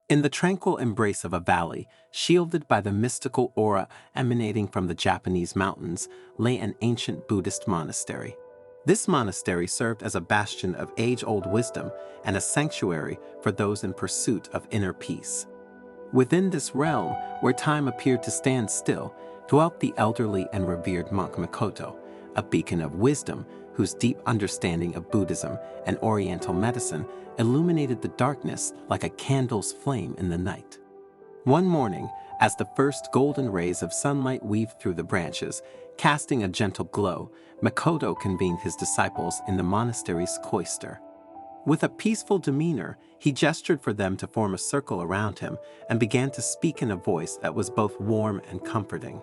In the tranquil embrace of a valley, shielded by the mystical aura emanating from the Japanese mountains, lay an ancient Buddhist monastery. This monastery served as a bastion of age-old wisdom and a sanctuary for those in pursuit of inner peace. Within this realm, where time appeared to stand still, dwelt the elderly and revered monk Makoto, a beacon of wisdom whose deep understanding of Buddhism and Oriental medicine illuminated the darkness like a candle's flame in the night. One morning, as the first golden rays of sunlight weaved through the branches, casting a gentle glow, Makoto convened his disciples in the monastery's cloister. With a peaceful demeanor, he gestured for them to form a circle around him and began to speak in a voice that was both warm and comforting.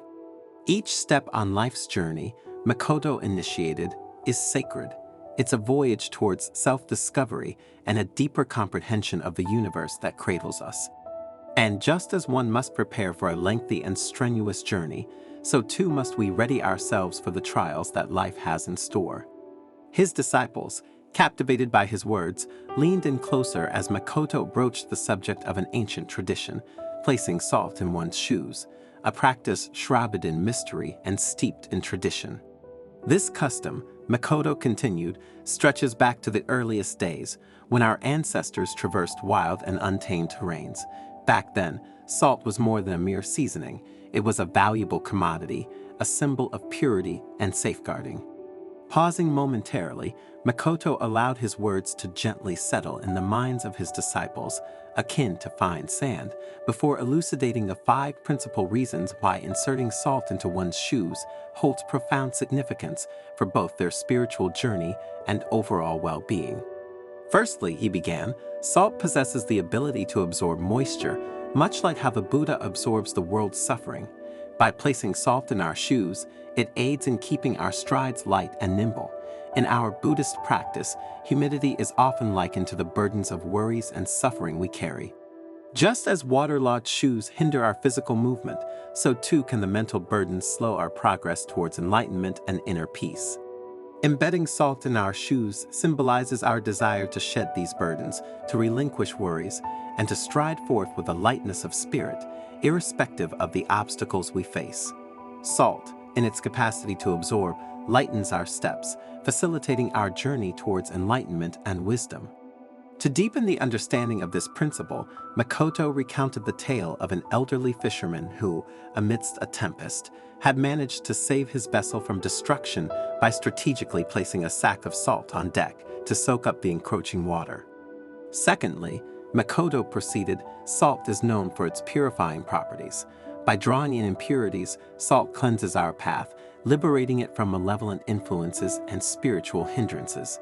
Each step on life's journey, Makoto initiated, is sacred. It's a voyage towards self-discovery and a deeper comprehension of the universe that cradles us. And just as one must prepare for a lengthy and strenuous journey, so too must we ready ourselves for the trials that life has in store. His disciples, captivated by his words, leaned in closer as Makoto broached the subject of an ancient tradition, placing salt in one's shoes, a practice shrouded in mystery and steeped in tradition. This custom, Makoto continued, stretches back to the earliest days, when our ancestors traversed wild and untamed terrains. Back then, salt was more than a mere seasoning. It was a valuable commodity, a symbol of purity and safeguarding. Pausing momentarily, Makoto allowed his words to gently settle in the minds of his disciples, akin to fine sand, before elucidating the 5 principal reasons why inserting salt into one's shoes holds profound significance for both their spiritual journey and overall well-being. Firstly, he began, salt possesses the ability to absorb moisture, much like how the Buddha absorbs the world's suffering. By placing salt in our shoes, it aids in keeping our strides light and nimble. In our Buddhist practice, humidity is often likened to the burdens of worries and suffering we carry. Just as waterlogged shoes hinder our physical movement, so too can the mental burdens slow our progress towards enlightenment and inner peace. Embedding salt in our shoes symbolizes our desire to shed these burdens, to relinquish worries, and to stride forth with a lightness of spirit, irrespective of the obstacles we face. Salt, in its capacity to absorb, lightens our steps, facilitating our journey towards enlightenment and wisdom. To deepen the understanding of this principle, Makoto recounted the tale of an elderly fisherman who, amidst a tempest, had managed to save his vessel from destruction by strategically placing a sack of salt on deck to soak up the encroaching water. Secondly, Makoto proceeded, salt is known for its purifying properties. By drawing in impurities, salt cleanses our path, liberating it from malevolent influences and spiritual hindrances.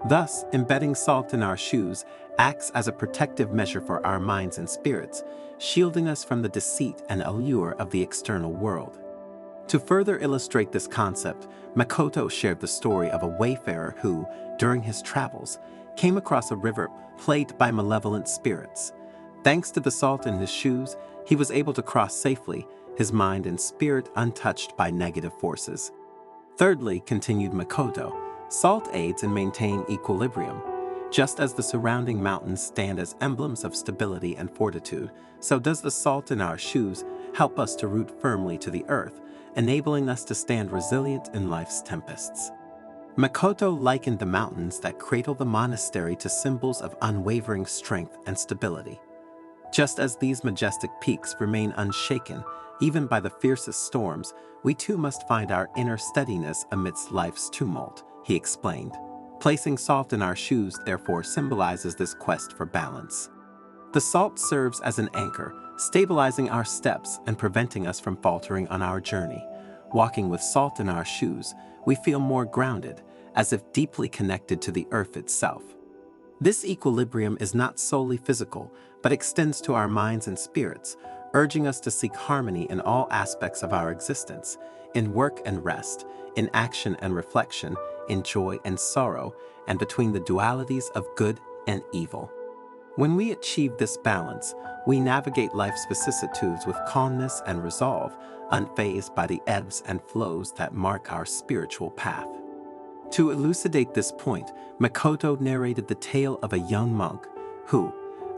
Thus, embedding salt in our shoes acts as a protective measure for our minds and spirits, shielding us from the deceit and allure of the external world. To further illustrate this concept, Makoto shared the story of a wayfarer who, during his travels, came across a river plagued by malevolent spirits. Thanks to the salt in his shoes, he was able to cross safely, his mind and spirit untouched by negative forces. Thirdly, continued Makoto, salt aids in maintaining equilibrium. Just as the surrounding mountains stand as emblems of stability and fortitude, so does the salt in our shoes help us to root firmly to the earth, enabling us to stand resilient in life's tempests. Makoto likened the mountains that cradle the monastery to symbols of unwavering strength and stability. Just as these majestic peaks remain unshaken, even by the fiercest storms, we too must find our inner steadiness amidst life's tumult, he explained. Placing salt in our shoes, therefore, symbolizes this quest for balance. The salt serves as an anchor, stabilizing our steps and preventing us from faltering on our journey. Walking with salt in our shoes, we feel more grounded, as if deeply connected to the earth itself. This equilibrium is not solely physical, but extends to our minds and spirits, urging us to seek harmony in all aspects of our existence, in work and rest, in action and reflection, in joy and sorrow, and between the dualities of good and evil. When we achieve this balance, we navigate life's vicissitudes with calmness and resolve, unfazed by the ebbs and flows that mark our spiritual path. To elucidate this point, Makoto narrated the tale of a young monk who,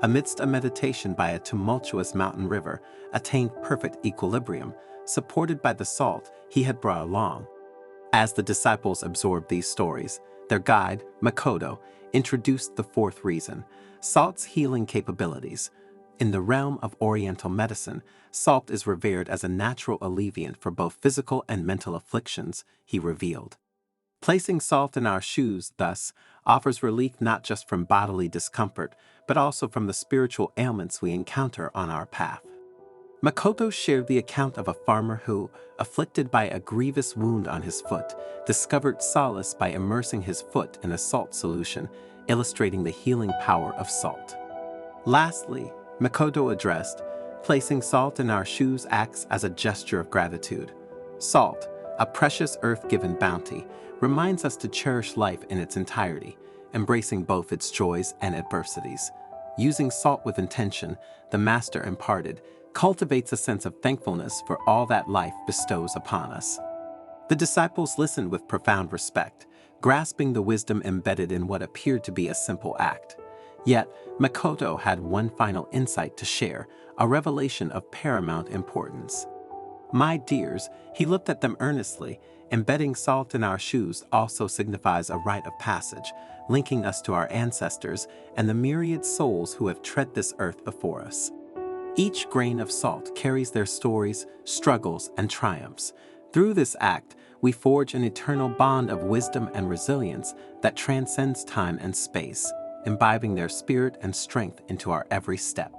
amidst a meditation by a tumultuous mountain river, attained perfect equilibrium, supported by the salt he had brought along. As the disciples absorbed these stories, their guide, Makoto, introduced the fourth reason: salt's healing capabilities. In the realm of Oriental medicine, salt is revered as a natural alleviant for both physical and mental afflictions, he revealed. Placing salt in our shoes, thus, offers relief not just from bodily discomfort, but also from the spiritual ailments we encounter on our path. Makoto shared the account of a farmer who, afflicted by a grievous wound on his foot, discovered solace by immersing his foot in a salt solution, illustrating the healing power of salt. Lastly, Makoto addressed, placing salt in our shoes acts as a gesture of gratitude. Salt, a precious earth-given bounty, reminds us to cherish life in its entirety, embracing both its joys and adversities. Using salt with intention, the Master imparted, cultivates a sense of thankfulness for all that life bestows upon us. The disciples listened with profound respect, grasping the wisdom embedded in what appeared to be a simple act. Yet, Makoto had one final insight to share, a revelation of paramount importance. My dears, he looked at them earnestly. Embedding salt in our shoes also signifies a rite of passage, linking us to our ancestors and the myriad souls who have tread this earth before us. Each grain of salt carries their stories, struggles, and triumphs. Through this act, we forge an eternal bond of wisdom and resilience that transcends time and space, imbibing their spirit and strength into our every step.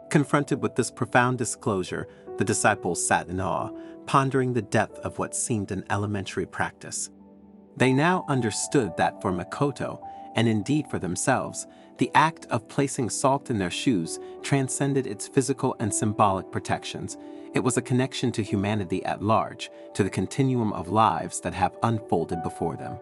Confronted with this profound disclosure, the disciples sat in awe, pondering the depth of what seemed an elementary practice. They now understood that for Makoto, and indeed for themselves, the act of placing salt in their shoes transcended its physical and symbolic protections. It was a connection to humanity at large, to the continuum of lives that have unfolded before them.